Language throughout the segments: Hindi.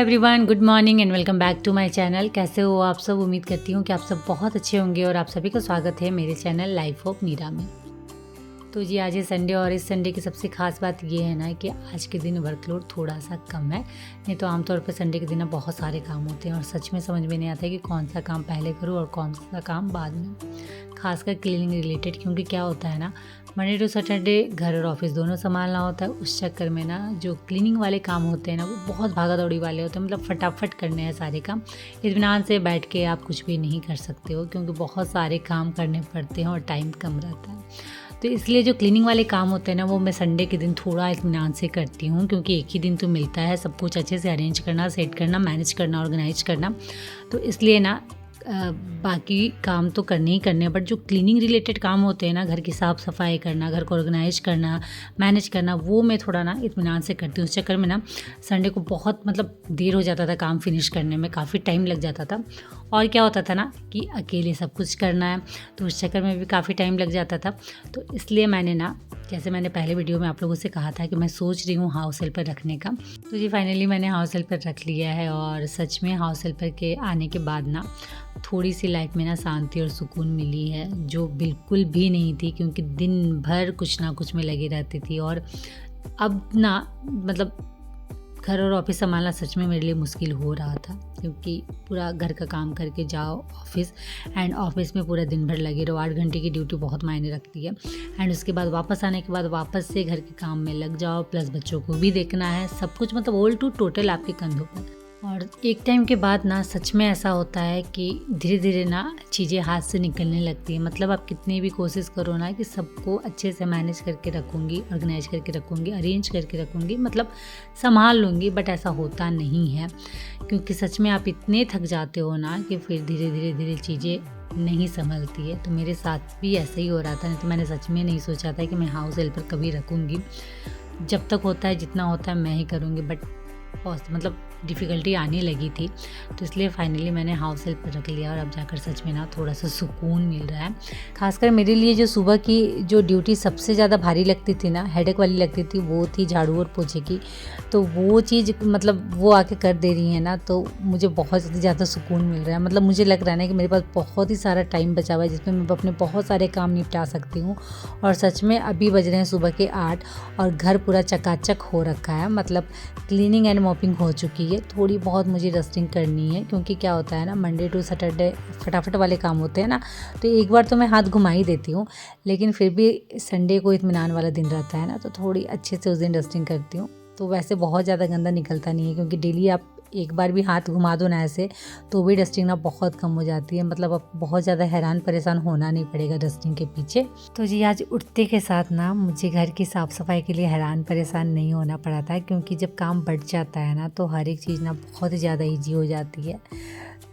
Everyone, good morning and welcome back to my channel. कैसे हो आप सब? उम्मीद करती हूँ कि आप सब बहुत अच्छे होंगे और आप सभी का स्वागत है मेरे चैनल लाइफ ऑफ मीरा में। तो जी आज है संडे और इस संडे की सबसे खास बात ये है ना कि आज के दिन वर्कलोड थोड़ा सा कम है। नहीं तो आमतौर पर संडे के दिन ना बहुत सारे काम होते हैं और सच में समझ में नहीं आता है कि कौन सा काम पहले करूँ और कौन सा काम बाद में, खासकर क्लीनिंग रिलेटेड। क्योंकि क्या होता है ना, मंडे टू सैटरडे घर और ऑफिस दोनों संभालना होता है। उस चक्कर में ना जो क्लीनिंग वाले काम होते हैं ना वो बहुत भागा दौड़ी वाले होते हैं। मतलब फटाफट करने हैं सारे काम। इत्मीनान से बैठ के आप कुछ भी नहीं कर सकते हो क्योंकि बहुत सारे काम करने पड़ते हैं और टाइम कम रहता है। तो इसलिए जो क्लीनिंग वाले काम होते हैं ना वो मैं संडे के दिन थोड़ा इत्मीनान से करती हूँ, क्योंकि एक ही दिन तो मिलता है सब कुछ अच्छे से अरेंज करना, सेट करना, मैनेज करना, ऑर्गेनाइज करना। तो इसलिए ना बाकी काम तो करने ही करने हैं, बट जो क्लीनिंग रिलेटेड काम होते हैं ना, घर की साफ़ सफाई करना, घर को ऑर्गेनाइज करना, मैनेज करना, वो मैं थोड़ा ना इत्मीनान से करती हूँ। उस चक्कर में ना संडे को बहुत देर हो जाता था काम फिनिश करने में, काफ़ी टाइम लग जाता था। और क्या होता था ना कि अकेले सब कुछ करना है तो उस चक्कर में भी काफ़ी टाइम लग जाता था। तो इसलिए मैंने ना, जैसे मैंने पहले वीडियो में आप लोगों से कहा था कि मैं सोच रही हूँ हाउस हेल्पर रखने का, तो जी फाइनली मैंने हाउस हेल्पर रख लिया है। और सच में हाउस हेल्पर के आने के बाद ना थोड़ी सी लाइफ में ना शांति और सुकून मिली है, जो बिल्कुल भी नहीं थी, क्योंकि दिन भर कुछ ना कुछ में लगी रहती थी। और अब ना घर और ऑफिस संभालना सच में मेरे लिए मुश्किल हो रहा था, क्योंकि पूरा घर का काम करके जाओ ऑफिस, एंड ऑफिस में पूरा दिन भर लगे रहो। 8 घंटे की ड्यूटी बहुत मायने रखती है। एंड उसके बाद वापस आने के बाद वापस से घर के काम में लग जाओ, प्लस बच्चों को भी देखना है, सब कुछ ऑल टू टोटल आपके कंधों पर। और एक टाइम के बाद ना सच में ऐसा होता है कि धीरे धीरे ना चीज़ें हाथ से निकलने लगती है। आप कितनी भी कोशिश करो ना कि सबको अच्छे से मैनेज करके रखूँगी, ऑर्गेनाइज करके रखूँगी, अरेंज करके रखूँगी, संभाल लूँगी, बट ऐसा होता नहीं है। क्योंकि सच में आप इतने थक जाते हो ना कि फिर धीरे धीरे धीरे चीज़ें नहीं संभलती है। तो मेरे साथ भी ऐसा ही हो रहा था। नहीं तो मैंने सच में नहीं सोचा था कि मैं हाउस हेल्पर कभी रखूँगी। जब तक होता है, जितना होता है मैं ही करूँगी, बट डिफ़िकल्टी आने लगी थी। तो इसलिए फाइनली मैंने हाउस हेल्प रख लिया और अब जाकर सच में ना थोड़ा सा सुकून मिल रहा है। खासकर मेरे लिए जो सुबह की जो ड्यूटी सबसे ज़्यादा भारी लगती थी ना, हेडेक वाली लगती थी, वो थी झाड़ू और पोछे की। तो वो चीज़ वो आके कर दे रही है ना, तो मुझे बहुत ज़्यादा सुकून मिल रहा है। मुझे लग रहा है ना कि मेरे पास बहुत ही सारा टाइम बचा हुआ है जिसमें मैं अपने बहुत सारे काम निपटा सकती हूँ। और सच में अभी बज रहे हैं सुबह के 8 और घर पूरा चकाचक हो रखा है। क्लीनिंग एंड मॉपिंग हो चुकी है। थोड़ी बहुत मुझे डस्टिंग करनी है, क्योंकि क्या होता है ना, मंडे टू सैटरडे फटाफट वाले काम होते हैं ना, तो एक बार तो मैं हाथ घुमा ही देती हूँ, लेकिन फिर भी संडे को इत्मीनान वाला दिन रहता है ना, तो थोड़ी अच्छे से उस दिन डस्टिंग करती हूँ। तो वैसे बहुत ज़्यादा गंदा निकलता नहीं है, क्योंकि डेली आप एक बार भी हाथ घुमा दो ना ऐसे, तो भी डस्टिंग ना बहुत कम हो जाती है। अब बहुत ज़्यादा हैरान परेशान होना नहीं पड़ेगा डस्टिंग के पीछे। तो जी आज उठते के साथ ना मुझे घर की साफ़ सफाई के लिए हैरान परेशान नहीं होना पड़ा था, क्योंकि जब काम बढ़ जाता है ना तो हर एक चीज़ ना बहुत ही ज़्यादा ईजी हो जाती है।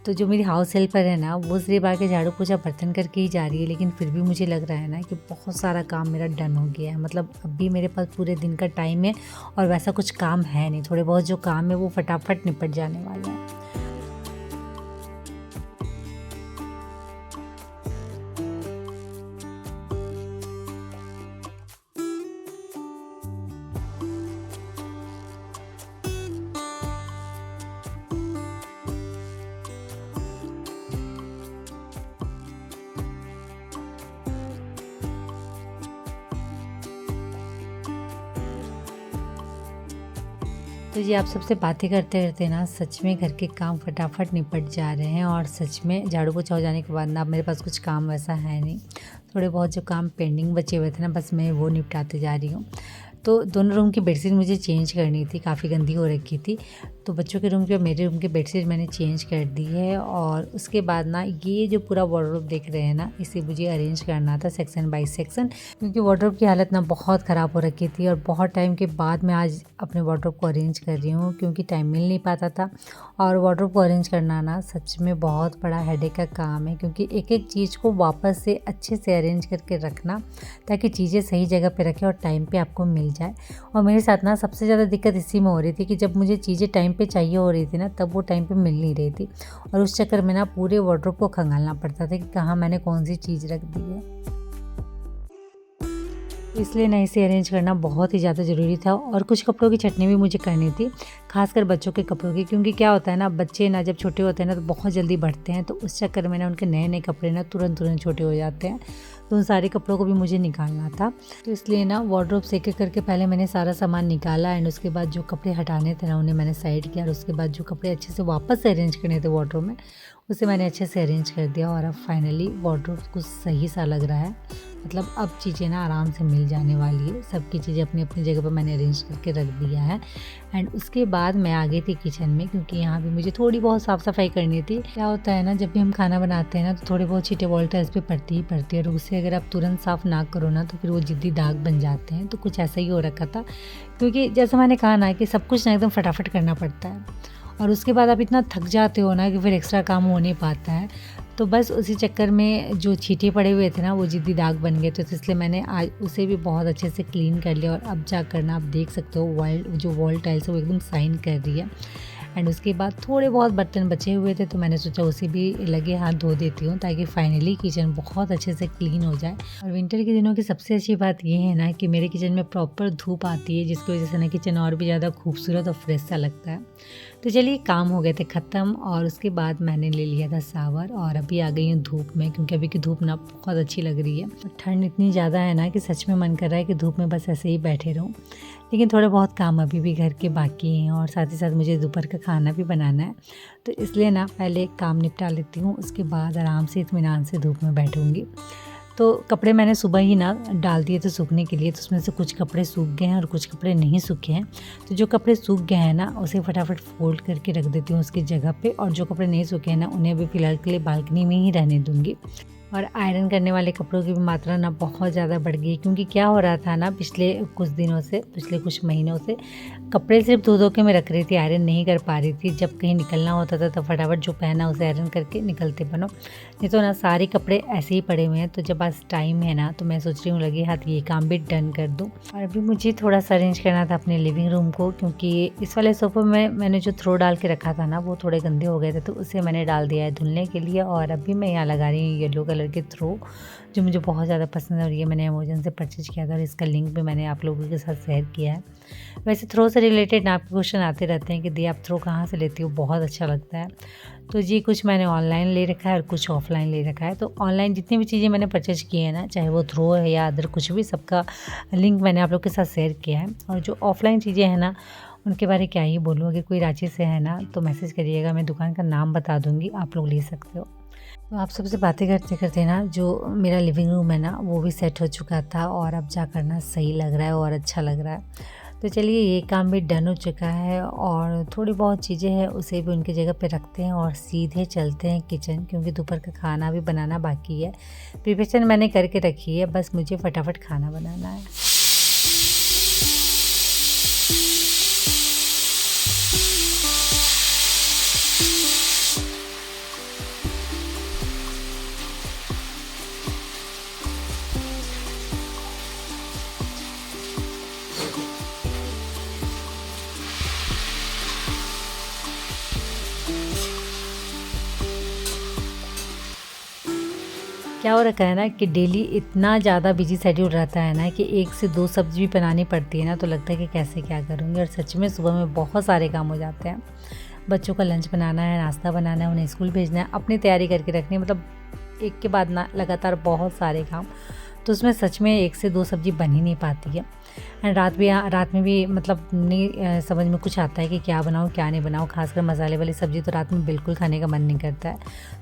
तो जो मेरी हाउस हेल्पर है ना, वो सिर्फ आके झाड़ू पोछा बर्तन करके ही जा रही है, लेकिन फिर भी मुझे लग रहा है ना कि बहुत सारा काम मेरा डन हो गया है। अब भी मेरे पास पूरे दिन का टाइम है और वैसा कुछ काम है नहीं। थोड़े बहुत जो काम है वो फटाफट निपट जाने वाले हैं। तो जी आप सबसे बातें करते करते ना सच में घर के काम फटाफट निपट जा रहे हैं। और सच में झाड़ू पोछा हो जाने के बाद ना मेरे पास कुछ काम वैसा है नहीं। थोड़े बहुत जो काम पेंडिंग बचे हुए थे ना, बस मैं वो निपटाते जा रही हूँ। तो दोनों रूम की बेडशीट मुझे चेंज करनी थी, काफ़ी गंदी हो रखी थी। तो बच्चों के रूम की और मेरे रूम की बेडशीट मैंने चेंज कर दी है। और उसके बाद ना ये जो पूरा वार्डरोब देख रहे हैं ना, इसे मुझे अरेंज करना था सेक्शन बाय सेक्शन, क्योंकि वार्डरोब की हालत ना बहुत ख़राब हो रखी थी। और बहुत टाइम के बाद मैं आज अपने वार्डरोब को अरेंज कर रही हूँ, क्योंकि टाइम मिल नहीं पाता था। और वार्डरोब को अरेंज करना ना सच में बहुत बड़ा हेडेक का काम है, क्योंकि एक एक चीज़ को वापस से अच्छे से अरेंज करके रखना, ताकि चीज़ें सही जगह पे रखें और टाइम पे आपको मिल जाए। और मेरे साथ ना सबसे ज़्यादा दिक्कत इसी में हो रही थी कि जब मुझे चीज़ें टाइम पे चाहिए हो रही थी ना, तब वो टाइम पे मिल नहीं रही थी। और उस चक्कर में ना पूरे वार्डरोब को खंगालना पड़ता था कि कहाँ मैंने कौन सी चीज़ रख दी है। इसलिए ना इसे अरेंज करना बहुत ही ज़्यादा ज़रूरी था। और कुछ कपड़ों की छँटनी भी मुझे करनी थी, खासकर बच्चों के कपड़ों की, क्योंकि क्या होता है ना, बच्चे ना जब छोटे होते हैं ना तो बहुत जल्दी बढ़ते हैं, तो उस चक्कर में ना उनके नए-नए कपड़े ना तुरंत छोटे हो जाते हैं। तो उन सारे कपड़ों को भी मुझे निकालना था, तो इसलिए ना वार्डरोब से एक-एक करके पहले मैंने सारा सामान निकाला एंड उसके बाद जो कपड़े हटाने थे ना उन्हें मैंने साइड किया, और उसके बाद जो कपड़े अच्छे से वापस से अरेंज करने थे वार्डरोब में, उसे मैंने अच्छे से अरेंज कर दिया। और अब फाइनली वार्डरोब कुछ सही सा लग रहा है, मतलब अब चीज़ें ना आराम से मिल जाने वाली है। सबकी चीज़ें अपनी-अपनी जगह पर मैंने अरेंज करके रख दिया है। एंड उसके बाद मैं आ गई थी किचन में, क्योंकि यहाँ भी मुझे थोड़ी बहुत साफ़-सफ़ाई करनी थी। क्या होता है ना, जब भी हम खाना बनाते हैं ना तो थोड़ी बहुत छींटे वॉल्टर्स पे पड़ती ही पड़ती है, और उसे अगर आप तुरंत साफ़ ना करो ना तो फिर वो ज़िद्दी दाग बन जाते हैं। तो कुछ ऐसा ही हो रखा था, क्योंकि जैसा मैंने कहा ना कि सब कुछ ना एकदम फटाफट करना पड़ता है, और उसके बाद आप इतना थक जाते हो ना कि फिर एक्स्ट्रा काम हो नहीं पाता है। तो बस उसी चक्कर में जो छींटे पड़े हुए थे ना वो ज़िद्दी दाग बन गए थे, तो इसलिए मैंने आज उसे भी बहुत अच्छे से क्लीन कर लिया। और अब जाकर ना आप देख सकते हो वॉल टाइल्स है वो एकदम शाइन कर रही है। एंड उसके बाद थोड़े बहुत बर्तन बचे हुए थे, तो मैंने सोचा उसे भी लगे हाथ धो देती हूँ, ताकि फाइनली किचन बहुत अच्छे से क्लीन हो जाए। और विंटर के दिनों की सबसे अच्छी बात ये है ना कि मेरे किचन में प्रॉपर धूप आती है, जिसकी वजह से ना किचन और भी ज़्यादा खूबसूरत और फ्रेश सा लगता है। तो चलिए काम हो गए थे ख़त्म, और उसके बाद मैंने ले लिया था शावर, और अभी आ गई हूँ धूप में, क्योंकि अभी की धूप ना बहुत अच्छी लग रही है। ठंड इतनी ज़्यादा है ना कि सच में मन कर रहा है कि धूप में बस ऐसे ही बैठे रहूँ। लेकिन थोड़े बहुत काम अभी भी घर के बाकी हैं, और साथ ही साथ मुझे दोपहर का खाना भी बनाना है, तो इसलिए ना पहले काम निपटा लेती हूँ, उसके बाद आराम से इत्मीनान से धूप में बैठूँगी। तो कपड़े मैंने सुबह ही ना डाल दिए थे सूखने के लिए, तो उसमें से कुछ कपड़े सूख गए हैं और कुछ कपड़े नहीं सूखे हैं। तो जो कपड़े सूख गए हैं ना उसे फटाफट फोल्ड करके रख देती हूँ उसकी जगह पे, और जो कपड़े नहीं सूखे हैं ना उन्हें भी फ़िलहाल के लिए बालकनी में ही रहने दूँगी। और आयरन करने वाले कपड़ों की भी मात्रा ना बहुत ज़्यादा बढ़ गई, क्योंकि क्या हो रहा था ना, पिछले कुछ दिनों से, पिछले कुछ महीनों से कपड़े सिर्फ धो के मैं रख रही थी, आयरन नहीं कर पा रही थी। जब कहीं निकलना होता था तो फटाफट जो पहना उसे आयरन करके निकलते बनो, नहीं तो ना सारे कपड़े ऐसे ही पड़े हुए हैं। तो जब आज टाइम है ना तो मैं सोच रही हूँ लगे हाथ ये काम भी डन कर दूँ। और अभी मुझे थोड़ा सा अरेंज करना था अपने लिविंग रूम को, क्योंकि इस वाले सोफे में मैंने जो थ्रो डाल के रखा था ना वो थोड़े गंदे हो गए थे, तो उसे मैंने डाल दिया है धुलने के लिए। और अभी मैं यहाँ लगा रही हूँ येलो कलर के थ्रो, जो मुझे बहुत ज़्यादा पसंद है, और ये मैंने अमेज़न से परचेज़ किया था, और इसका लिंक भी मैंने आप लोगों के साथ शेयर किया है। वैसे थ्रो से रिलेटेड ना आपके क्वेश्चन आते रहते हैं कि दी आप थ्रो कहाँ से लेती हो, बहुत अच्छा लगता है। तो जी कुछ मैंने ऑनलाइन ले रखा है और कुछ ऑफ़लाइन ले रखा है। तो ऑनलाइन जितनी भी चीज़ें मैंने परचेज़ की है ना, चाहे वो थ्रो है या अदर कुछ भी, सबका लिंक मैंने आप लोग के साथ शेयर किया है। और जो ऑफ़लाइन चीज़ें हैं ना उनके बारे क्या ही बोलूँ, अगर कोई रांची से है ना तो मैसेज करिएगा, मैं दुकान का नाम बता दूँगी, आप लोग ले सकते हो। तो आप सबसे बातें करते-करते ना जो मेरा लिविंग रूम है ना वो भी सेट हो चुका था, और अब जाकर ना सही लग रहा है और अच्छा लग रहा है। तो चलिए ये काम भी डन हो चुका है, और थोड़ी बहुत चीज़ें हैं उसे भी उनकी जगह पे रखते हैं और सीधे चलते हैं किचन, क्योंकि दोपहर का खाना भी बनाना बाकी है। प्रिपरेशन मैंने करके रखी है, बस मुझे फटाफट खाना बनाना है। क्या हो रखा है ना कि डेली इतना ज़्यादा बिजी शेड्यूल रहता है ना कि 1 से 2 सब्ज़ी भी बनानी पड़ती है ना, तो लगता है कि कैसे क्या करूँगी। और सच में सुबह में बहुत सारे काम हो जाते हैं। बच्चों का लंच बनाना है, नाश्ता बनाना है, उन्हें स्कूल भेजना है, अपनी तैयारी करके रखनी है, मतलब एक के बाद ना लगातार बहुत सारे काम। तो उसमें सच में 1 से 2 सब्ज़ी बन ही नहीं पाती है। एंड रात में भी मतलब नहीं समझ में कुछ आता है कि क्या बनाऊँ क्या नहीं बनाऊँ। खासकर मसाले वाली सब्ज़ी तो रात में बिल्कुल खाने का मन नहीं करता है,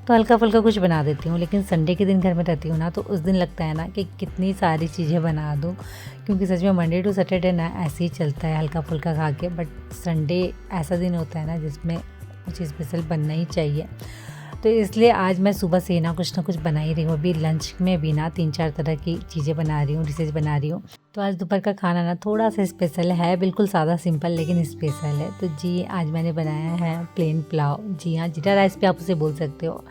तो हल्का फुल्का कुछ बना देती हूँ। लेकिन संडे के दिन घर में रहती हूँ ना, तो उस दिन लगता है ना कि कितनी सारी चीज़ें बना दूँ, क्योंकि सच में मंडे टू सैटरडे ना ऐसे ही चलता है हल्का फुल्का खा के। बट संडे ऐसा दिन होता है ना जिसमें कुछ स्पेशल बनना ही चाहिए। तो इसलिए आज मैं सुबह से ना कुछ बना ही रही हूँ। अभी लंच में भी ना 3-4 तरह की चीज़ें बना रही हूँ, डिशेज़ बना रही हूँ। तो आज दोपहर का खाना ना थोड़ा सा स्पेशल है, बिल्कुल सादा सिंपल लेकिन स्पेशल है। तो जी आज मैंने बनाया है प्लेन पुलाव, जी हाँ जीरा राइस भी आप उसे बोल सकते हो।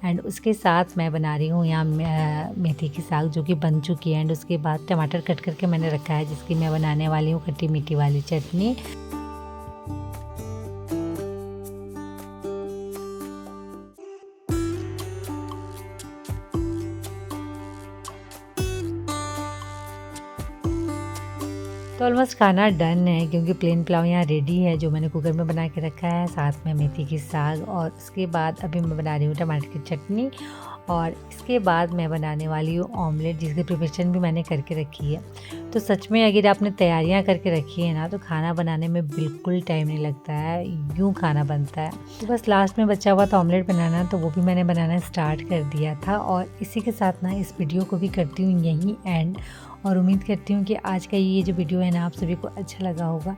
एंड उसके साथ मैं बना रही हूँ यहाँ मेथी की साग जो कि बन चुकी है। एंड उसके बाद टमाटर कट करके मैंने रखा है, जिसकी मैं बनाने वाली हूँ खट्टी मीठी वाली चटनी। तो ऑलमोस्ट खाना डन है क्योंकि प्लेन पुलाव यहाँ रेडी है जो मैंने कुकर में बना के रखा है, साथ में मेथी की साग। और उसके बाद अभी मैं बना रही हूँ टमाटर की चटनी और इसके बाद मैं बनाने वाली हूँ ऑमलेट, जिसकी प्रिपरेशन भी मैंने करके रखी है। तो सच में अगर आपने तैयारियाँ करके रखी है ना तो खाना बनाने में बिल्कुल टाइम नहीं लगता है, यूँ खाना बनता है। तो बस लास्ट में बचा हुआ था ऑमलेट बनाना, तो वो भी मैंने बनाना स्टार्ट कर दिया था। और इसी के साथ ना इस वीडियो को भी करती हूँ यहीं एंड। और उम्मीद करती हूँ कि आज का ये जो वीडियो है ना आप सभी को अच्छा लगा होगा।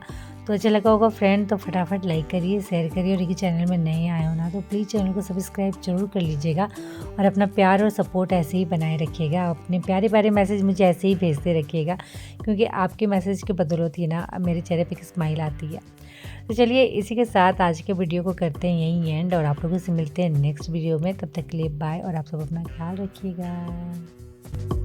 तो अच्छा लगा होगा फ्रेंड तो फटाफट लाइक करिए, शेयर करिए। और ये चैनल में नए आए हो ना तो प्लीज़ चैनल को सब्सक्राइब जरूर कर लीजिएगा और अपना प्यार और सपोर्ट ऐसे ही बनाए रखिएगा। अपने प्यारे प्यारे मैसेज मुझे ऐसे ही भेजते रखिएगा, क्योंकि आपके मैसेज की बदौलत ही ना मेरे चेहरे पे एक स्माइल आती है। तो चलिए इसी के साथ आज के वीडियो को करते हैं यहीं एंड और आप लोगों से मिलते हैं नेक्स्ट वीडियो में। तब तक के लिए बाय और आप सब अपना ख्याल रखिएगा।